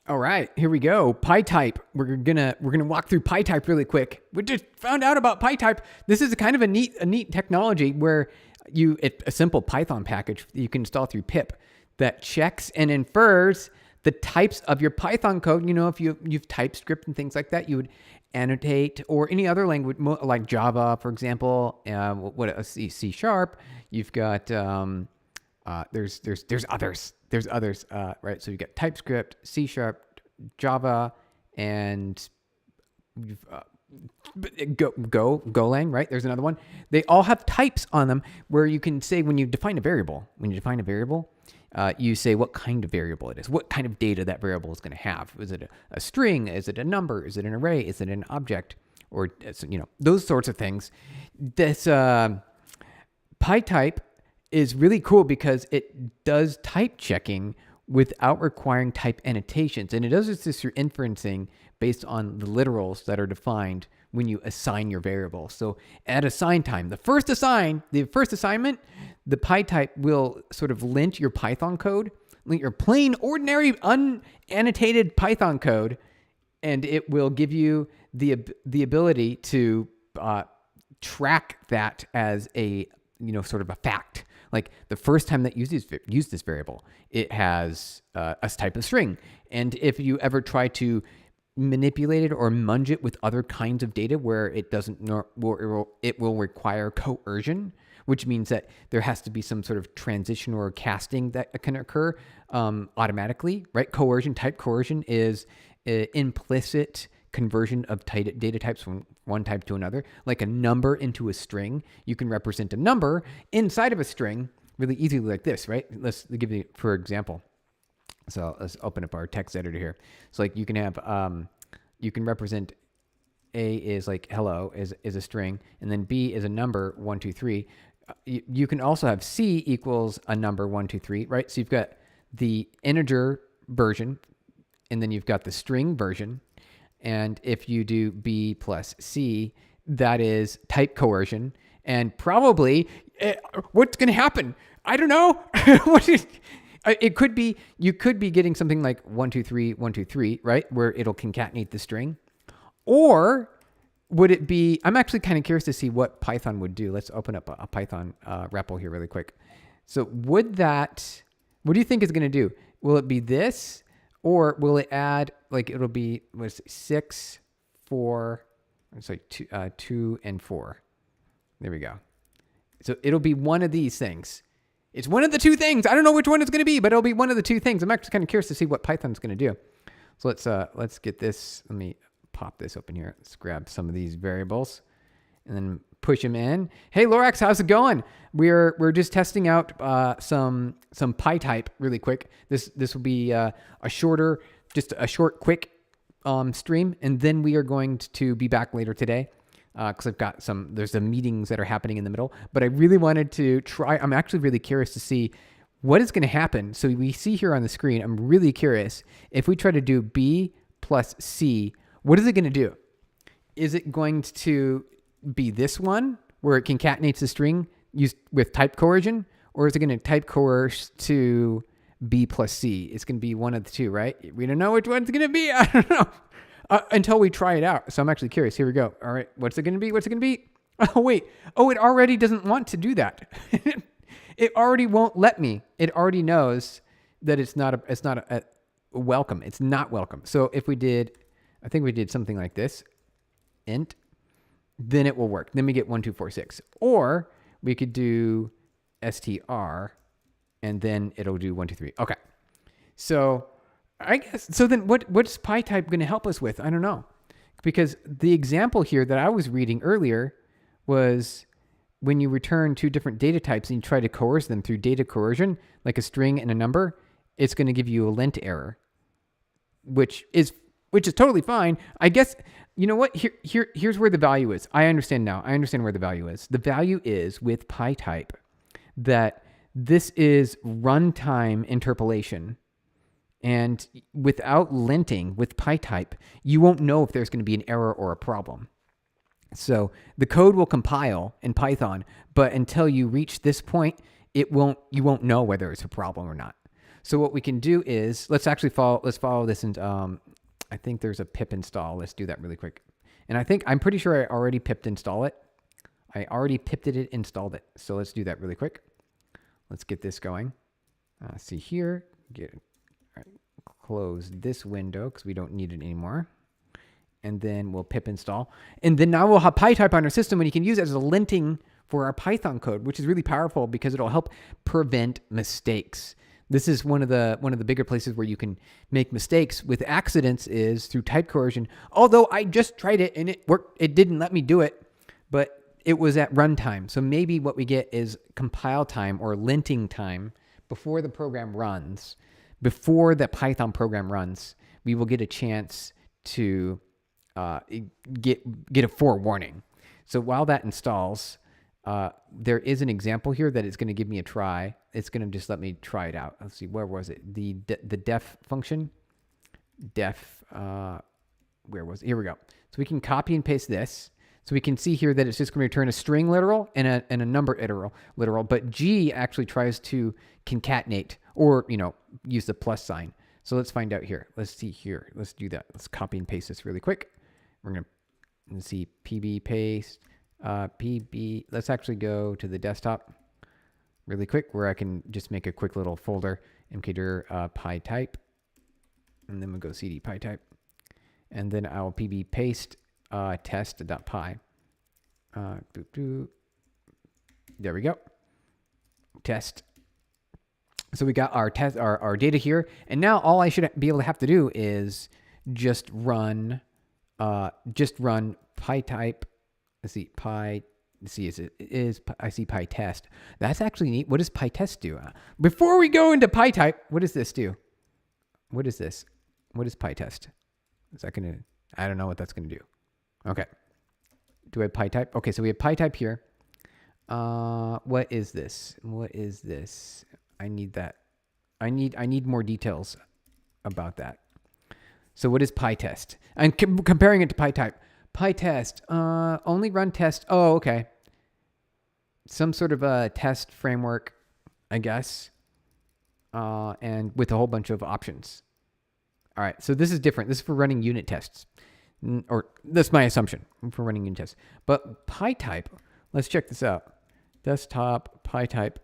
All right, here we go. Pytype. We're gonna walk through Pytype really quick. We just found out about Pytype. This is kind of a neat technology where a simple Python package you can install through pip that checks and infers the types of your Python code. You know, if you've TypeScript and things like that, you would annotate, or any other language like Java, for example. C Sharp. You've got there's others. There's others, right? So you got TypeScript, C Sharp, Java, and Golang, right? There's another one. They all have types on them where you can say when you define a variable, you say what kind of variable it is, what kind of data that variable is going to have. Is it a string? Is it a number? Is it an array? Is it an object? Or, those sorts of things. This Pytype is really cool because it does type checking without requiring type annotations. And it does this through inferencing based on the literals that are defined when you assign your variable. So at assign time, the first assignment, the Pytype will sort of lint your Python code, lint your plain, ordinary, unannotated Python code, and it will give you the ability to track that as a sort of a fact. Like the first time that you use this variable, it has a type of string. And if you ever try to manipulate it or munge it with other kinds of data where it will require coercion, which means that there has to be some sort of transition or casting that can occur automatically, right? Type coercion is implicit conversion of data types from one type to another, like a number into a string. You can represent a number inside of a string really easily like this, right? Let's give you, for example. So let's open up our text editor here. So like you can have, you can represent A is like hello is a string, and then B is a number 1, 2, 3. You can also have C equals a number 1, 2, 3, right? So you've got the integer version, and then you've got the string version. And if you do B plus C, that is type coercion. And probably what's going to happen? I don't know. It could be, you could be getting something like 1, 2, 3, 1, 2, 3, right? Where it'll concatenate the string. Or would it be, I'm actually kind of curious to see what Python would do. Let's open up a Python REPL here really quick. So what do you think it's going to do? Will it be this? Or will it add, like it'll be, 6, 4, it's like 2 and 4. There we go. So it'll be one of these things. It's one of the two things. I don't know which one it's going to be, but it'll be one of the two things. I'm actually kind of curious to see what Python's going to do. So let's get this. Let me pop this open here. Let's grab some of these variables and then push them in. Hey, Lorax, how's it going? We're just testing out some Pytype really quick. This will be a short, quick stream, and then we are going to be back later today because I've got there's some meetings that are happening in the middle. But I really wanted to try. I'm actually really curious to see what is going to happen. So we see here on the screen. I'm really curious if we try to do B plus C. What is it going to do? Is it going to be this one where it concatenates the string used with type coercion, or is it going to type coerce to B plus C? It's going to be one of the two, right? We don't know which one's going to be. I don't know until we try it out. So I'm actually curious. Here we go. All right, what's it going to be? What's it going to be? Oh wait. Oh, it already doesn't want to do that. It already won't let me. It already knows that it's not a welcome. It's not welcome. So if we did, I think we did something like this, int, then it will work. Then we get 1, 2, 4, 6. Or we could do str, and then it'll do 1, 2, 3. Okay. So I guess, so then what's Pytype going to help us with? I don't know. Because the example here that I was reading earlier was when you return two different data types and you try to coerce them through data coercion, like a string and a number, it's going to give you a lint error, which is totally fine. I guess, you know what? Here's where the value is. I understand now. I understand where the value is. The value is with Pytype that this is runtime interpolation. And without linting with Pytype, you won't know if there's going to be an error or a problem. So the code will compile in Python, but until you reach this point, you won't know whether it's a problem or not. So what we can do is let's follow this, and I think there's a pip install. Let's do that really quick. And I'm pretty sure I already pipped install it. I already pipped it, installed it. So let's do that really quick. Let's get this going. See here, close this window because we don't need it anymore. And then we'll pip install. And then now we'll have Pytype on our system, and you can use it as a linting for our Python code, which is really powerful because it'll help prevent mistakes. This is one of the bigger places where you can make mistakes with accidents is through type coercion. Although I just tried it and it worked, it didn't let me do it, but it was at runtime. So maybe what we get is compile time or linting time before the program runs. Before the Python program runs, we will get a chance to get a forewarning. So while that installs, there is an example here that it's going to give me a try. It's going to just let me try it out. Let's see, where was it? The def function. Def, where was it? Here we go. So we can copy and paste this. So we can see here that it's just going to return a string literal and a number literal. But G actually tries to concatenate or, use the plus sign. So let's find out here. Let's see here. Let's do that. Let's copy and paste this really quick. We're going to see PB paste. PB, let's actually go to the desktop really quick where I can just make a quick little folder, mkdir pytype, and then we'll go cd pytype, and then I'll PB paste test.py. There we go. Test. So we got our test, our data here, and now all I should be able to have to do is just run pytype. Let's see, I see pytest. That's actually neat. What does pytest do? Before we go into Pytype, what does this do? What is this? What is pytest? Is that going to, I don't know what that's going to do. Okay. Do I have Pytype? Okay, so we have Pytype here. What is this? What is this? I need that. I need more details about that. So what is pytest? I'm comparing it to Pytype. Pytest, only run test. Oh, okay. Some sort of a test framework, I guess. And with a whole bunch of options. All right, so this is different. This is for running unit tests. Or that's my assumption for running unit tests. But Pytype, let's check this out. Desktop, Pytype.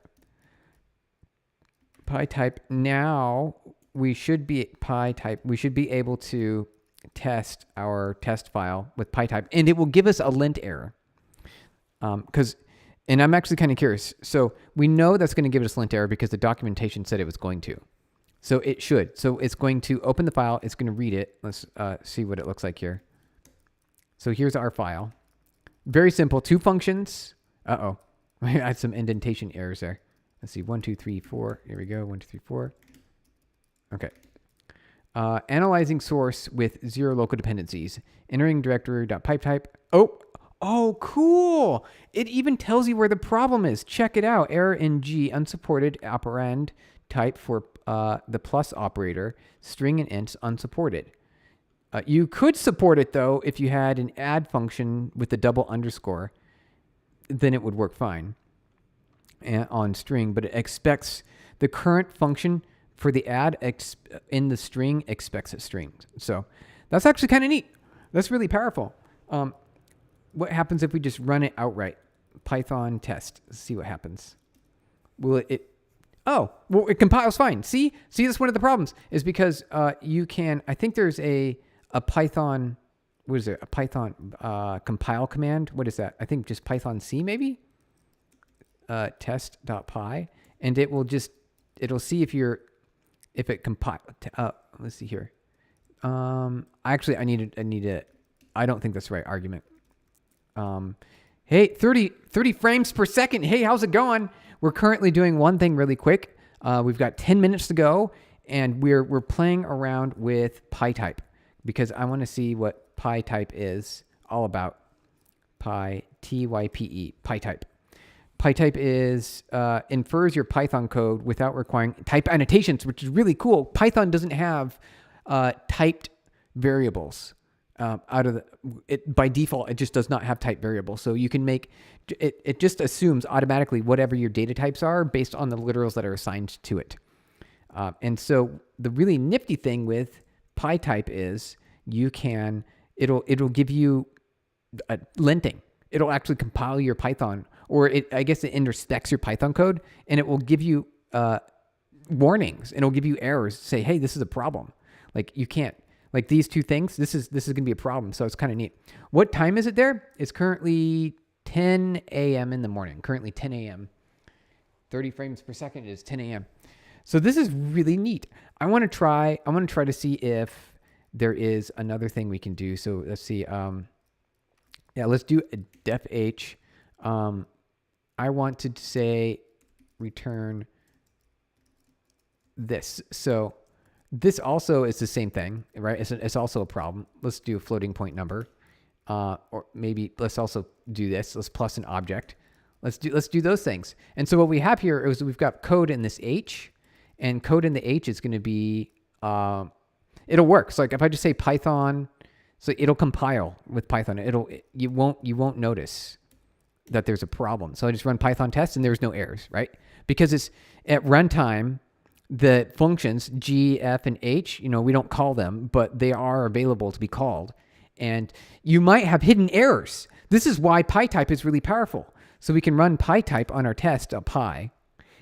Pytype, now we should be able to test our test file with Pytype, and it will give us a lint error. And I'm actually kind of curious. So we know that's going to give us lint error because the documentation said it was going to. So it should. So it's going to open the file. It's going to read it. Let's see what it looks like here. So here's our file. Very simple. 2 functions. Uh-oh. I had some indentation errors there. Let's see. 1, 2, 3, 4. Here we go. 1, 2, 3, 4. Okay. Analyzing source with 0 local dependencies. Entering directory.pytype. Oh, cool. It even tells you where the problem is. Check it out. Error in G, unsupported operand type for the plus operator. String and ints unsupported. You could support it, though, if you had an add function with the double underscore. Then it would work fine on string. But it expects the current function for the add in the string expects a string. So that's actually kind of neat. That's really powerful. What happens if we just run it outright? Python test. Let's see what happens. Will it? Oh, well, it compiles fine. See, that's one of the problems is because you can. I think there's a Python. What is it? A Python compile command. What is that? I think just Python C maybe. Test.py, and it'll see if it compile. Let's see here. Actually, I need it. I don't think that's the right argument. Hey, 30 frames per second. Hey, how's it going? We're currently doing one thing really quick. We've got 10 minutes to go, and we're playing around with Pytype because I want to see what Pytype is all about. Type. Pytype is infers your Python code without requiring type annotations, which is really cool. Python doesn't have typed variables. By default, it just does not have type variables. So you can make it just assumes automatically whatever your data types are based on the literals that are assigned to it. And so the really nifty thing with Pytype is it'll give you linting. It'll actually compile your Python, or I guess it introspects your Python code, and it will give you warnings, and it'll give you errors. Say, hey, this is a problem. Like you can't, like these two things. This is going to be a problem. So it's kind of neat. What time is it there? It's currently 10 a.m. in the morning. Currently 10 a.m. 30 frames per second is 10 a.m. So this is really neat. I want to try to see if there is another thing we can do. So let's see. Let's do a def h. I want to say return this. So this also is the same thing, right? It's also a problem. Let's do a floating point number. Or maybe let's also do this. Let's plus an object. Let's do those things. And so what we have here is we've got code in this h, and code in the h is going to be, it'll work. So like if I just say Python, so it'll compile with Python. You won't notice that there's a problem. So I just run Python test and there's no errors, right? Because it's at runtime, the functions g, f, and h, we don't call them, but they are available to be called. And you might have hidden errors. This is why Pytype is really powerful. So we can run Pytype on our test, py,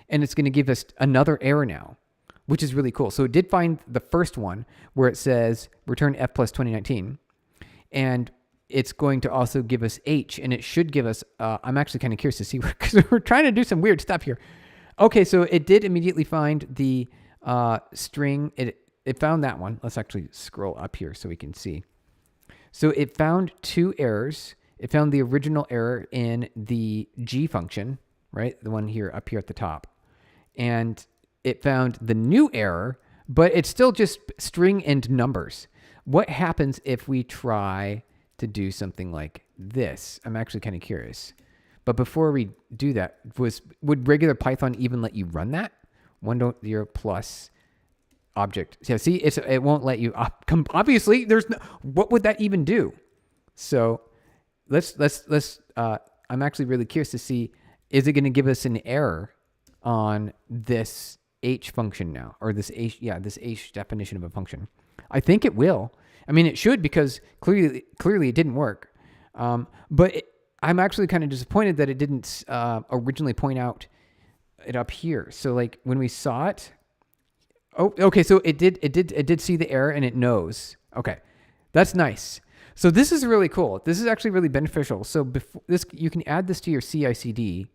and it's going to give us another error now, which is really cool. So it did find the first one where it says return f plus 2019. And it's going to also give us h, and it should give us, I'm actually kind of curious to see, because we're trying to do some weird stuff here. Okay, so it did immediately find the string. It found that one. Let's actually scroll up here so we can see. So it found two errors. It found the original error in the G function, right? The one here up here at the top. And it found the new error, but it's still just string and numbers. What happens if we try to do something like this? I'm actually kind of curious. But before we do that, would regular Python even let you run that? 1.0 plus object. Yeah, see, it won't let you. Obviously, what would that even do? So let's. I'm actually really curious to see, is it going to give us an error on this h function now, or this h? Yeah, this h definition of a function. I think it will. I mean, it should, because clearly it didn't work. But I'm actually kind of disappointed that it didn't originally point out it up here. So like when we saw it, oh, okay. So it did see the error, and it knows. Okay, that's nice. So this is really cool. This is actually really beneficial. So before this, you can add this to your CI/CD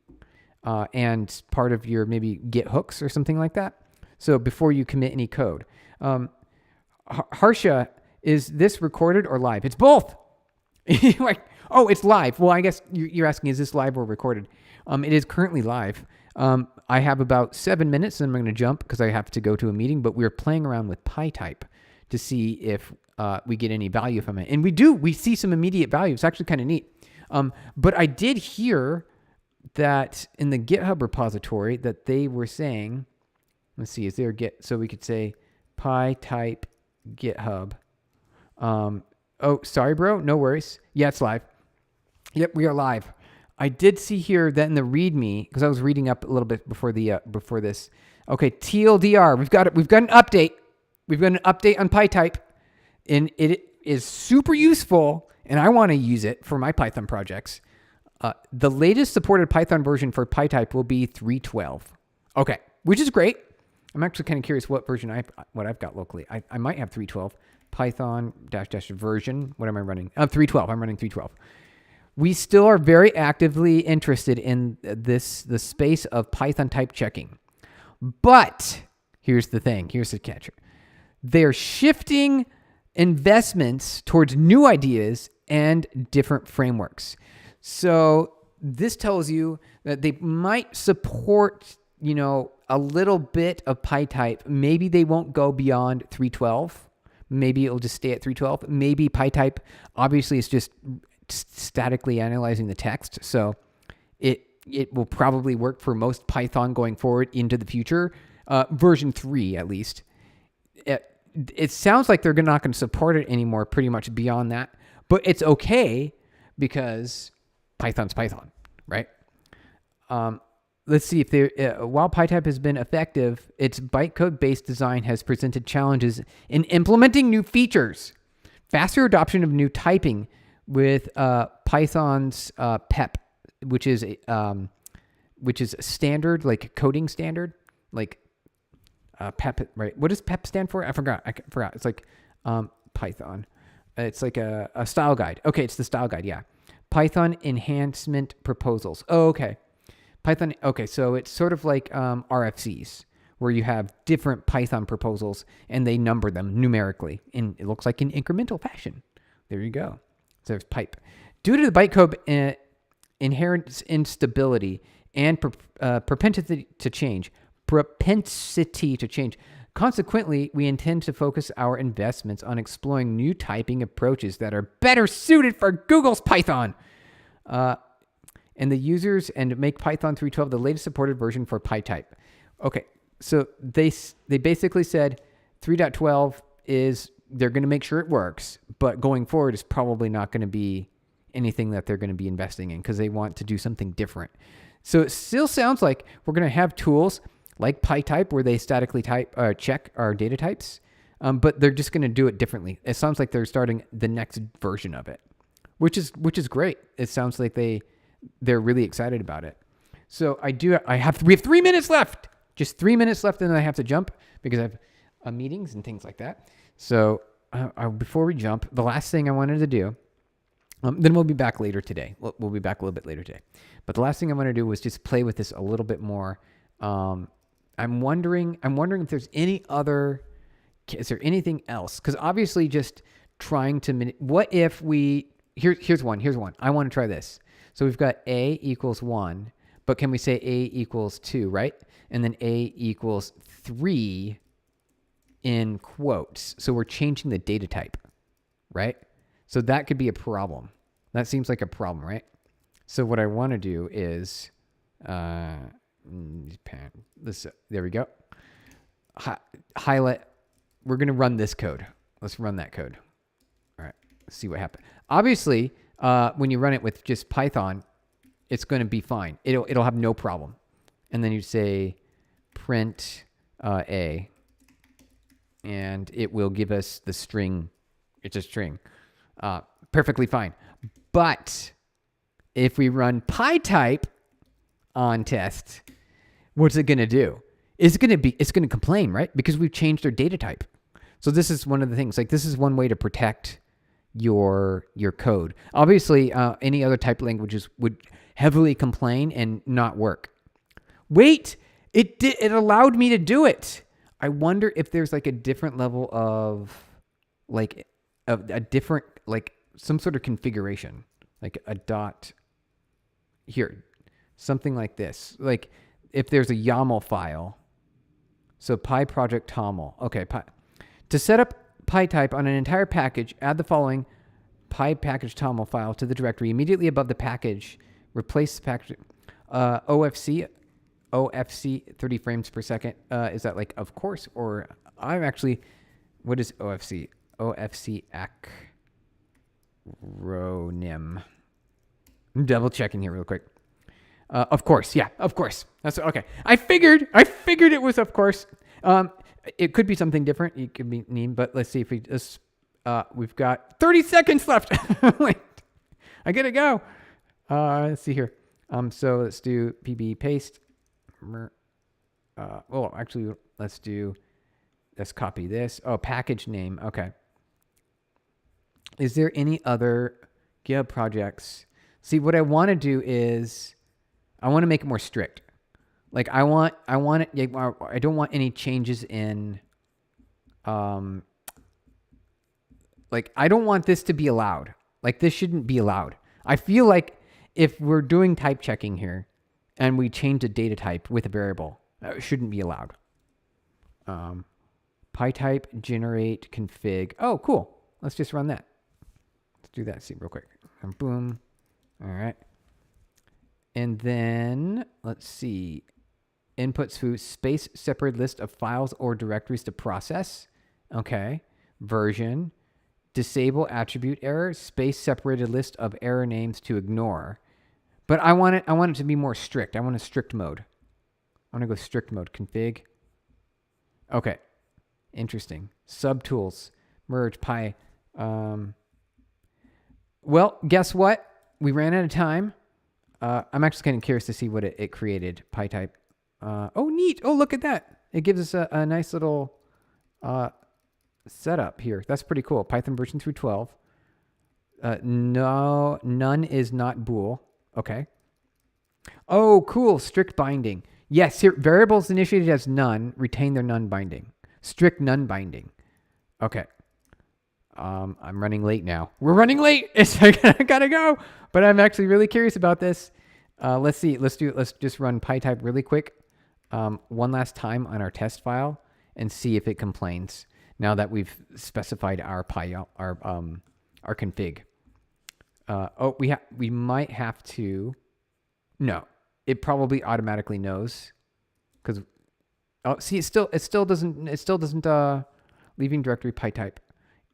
and part of your maybe Git hooks or something like that. So before you commit any code, Harsha, is this recorded or live? It's both. Like, oh, it's live. Well, I guess you're asking, is this live or recorded? It is currently live. I have about 7 minutes, and I'm going to jump because I have to go to a meeting. But we're playing around with Pytype to see if we get any value from it, and we do. We see some immediate value. It's actually kind of neat. But I did hear that in the GitHub repository that they were saying, let's see, is there Git? So we could say Pytype GitHub. Oh, sorry, bro. No worries. Yeah, it's live. Yep, we are live. I did see here that in the README, because I was reading up a little bit before this. Okay, TLDR. We've got an update. We've got an update on Pytype, and it is super useful, and I want to use it for my Python projects. The latest supported Python version for Pytype will be 3.12. Okay, which is great. I'm actually kind of curious what version I've got locally. I might have 3.12. Python -- version. What am I running? 3.12. I'm running 3.12. We still are very actively interested in the space of Python type checking. But here's the thing. Here's the catcher. They're shifting investments towards new ideas and different frameworks. So this tells you that they might support, a little bit of Pytype. Maybe they won't go beyond 3.12. Maybe it'll just stay at 3.12. Maybe Pytype, obviously, is just statically analyzing the text. So it will probably work for most Python going forward into the future. Version 3, at least. It sounds like they're not going to support it anymore pretty much beyond that. But it's okay because Python's Python, right? let's see if there. While Pytype has been effective, its bytecode-based design has presented challenges in implementing new features. Faster adoption of new typing with Python's PEP, which is standard, like coding standard, like PEP. Right? What does PEP stand for? I forgot. It's like Python. It's like a style guide. Okay, it's the style guide. Yeah, Python enhancement proposals. Oh, okay. Python. Okay, so it's sort of like RFCs, where you have different Python proposals and they number them numerically, and it looks like in incremental fashion. There you go. So there's pipe. Due to the bytecode inherent instability and propensity to change, consequently, we intend to focus our investments on exploring new typing approaches that are better suited for Google's Python. And the users and make Python 3.12 the latest supported version for Pytype. Okay, so they basically said 3.12 is, they're going to make sure it works, but going forward is probably not going to be anything that they're going to be investing in because they want to do something different. So it still sounds like we're going to have tools like Pytype where they statically check our data types, but they're just going to do it differently. It sounds like they're starting the next version of it, which is great. It sounds like they're really excited about it. So we have 3 minutes left. Just 3 minutes left, and then I have to jump because I have meetings and things like that. So before we jump, the last thing I wanted to do, then we'll be back later today. We'll be back a little bit later today. But the last thing I want to do was just play with this a little bit more. I'm wondering if there's is there anything else? Because obviously just trying to, what if here's one. I want to try this. So we've got A equals 1, but can we say A equals 2, right? And then A equals 3 in quotes. So we're changing the data type, right? So that could be a problem. That seems like a problem, right? So what I want to do is, there we go. Highlight. We're going to run this code. Let's run that code. All right. Let's see what happens. Obviously, when you run it with just Python, it's going to be fine. It'll have no problem. And then you say print A, and it will give us the string. It's a string. Perfectly fine. But if we run Pytype on test, what's it going to do? It's going to complain, right? Because we've changed our data type. So this is one of the things. Like, this is one way to protect your code. Obviously, any other type languages would heavily complain and not work. Wait, it allowed me to do it. I wonder if there's like a different level of like a different, like some sort of configuration, like a dot here, something like this. Like if there's a YAML file. So PyProject TOML. Okay, to set up Pytype on an entire package, add the following PyPackage TOML file to the directory immediately above the package. Replace the package. OFC 30 frames per second. Is that like, of course, or I'm actually, what is OFC? OFC acronym. I'm double checking here real quick. Of course, yeah, of course. That's okay. I figured it was of course. It could be something different. It could be name, but let's see if we just. We've got 30 seconds left. Wait, I gotta go. Let's see here. So let's do PB paste. Actually, let's copy this. Oh, package name. Okay. Is there any other GitHub projects? See, what I want to do is I want to make it more strict. Like I want it. I don't want any changes in. Like I don't want this to be allowed. Like this shouldn't be allowed. I feel like if we're doing type checking here, and we change the data type with a variable, it shouldn't be allowed. Pytype generate config. Oh, cool. Let's just run that. Let's do that. See real quick. And boom. All right. And then let's see. Inputs to space separated list of files or directories to process. Okay. Version. Disable attribute error. Space separated list of error names to ignore. But I want it to be more strict. I want a strict mode. I'm going to go strict mode, config. Okay. Interesting. Subtools, merge, py. Well, guess what? We ran out of time. I'm actually kind of curious to see what it created, Pytype. Oh, neat. Oh, look at that. It gives us a nice little setup here. That's pretty cool. Python version 3.12. No, none is not bool. Okay. Oh, cool. Strict binding. Yes, here, variables initiated as none retain their none binding. Strict none binding. Okay. I'm running late now. We're running late. I gotta go. But I'm actually really curious about this. Let's see. Let's just run Pytype really quick. One last time on our test file and see if it complains. Now that we've specified our config. We might have to. No, it probably automatically knows because. Oh, see, it still doesn't. Leaving directory Pytype,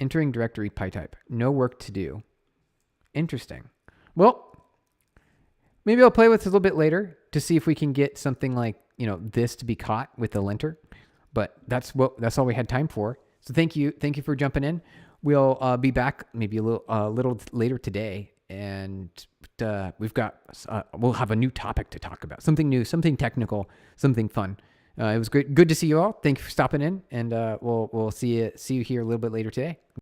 entering directory Pytype. No work to do. Interesting. Well, maybe I'll play with it a little bit later to see if we can get something like this to be caught with the linter. But that's all we had time for. So thank you for jumping in. We'll be back maybe a little later today, and we'll have a new topic to talk about. Something new, something technical, something fun. It was good to see you all. Thank you for stopping in, and we'll see you here a little bit later today.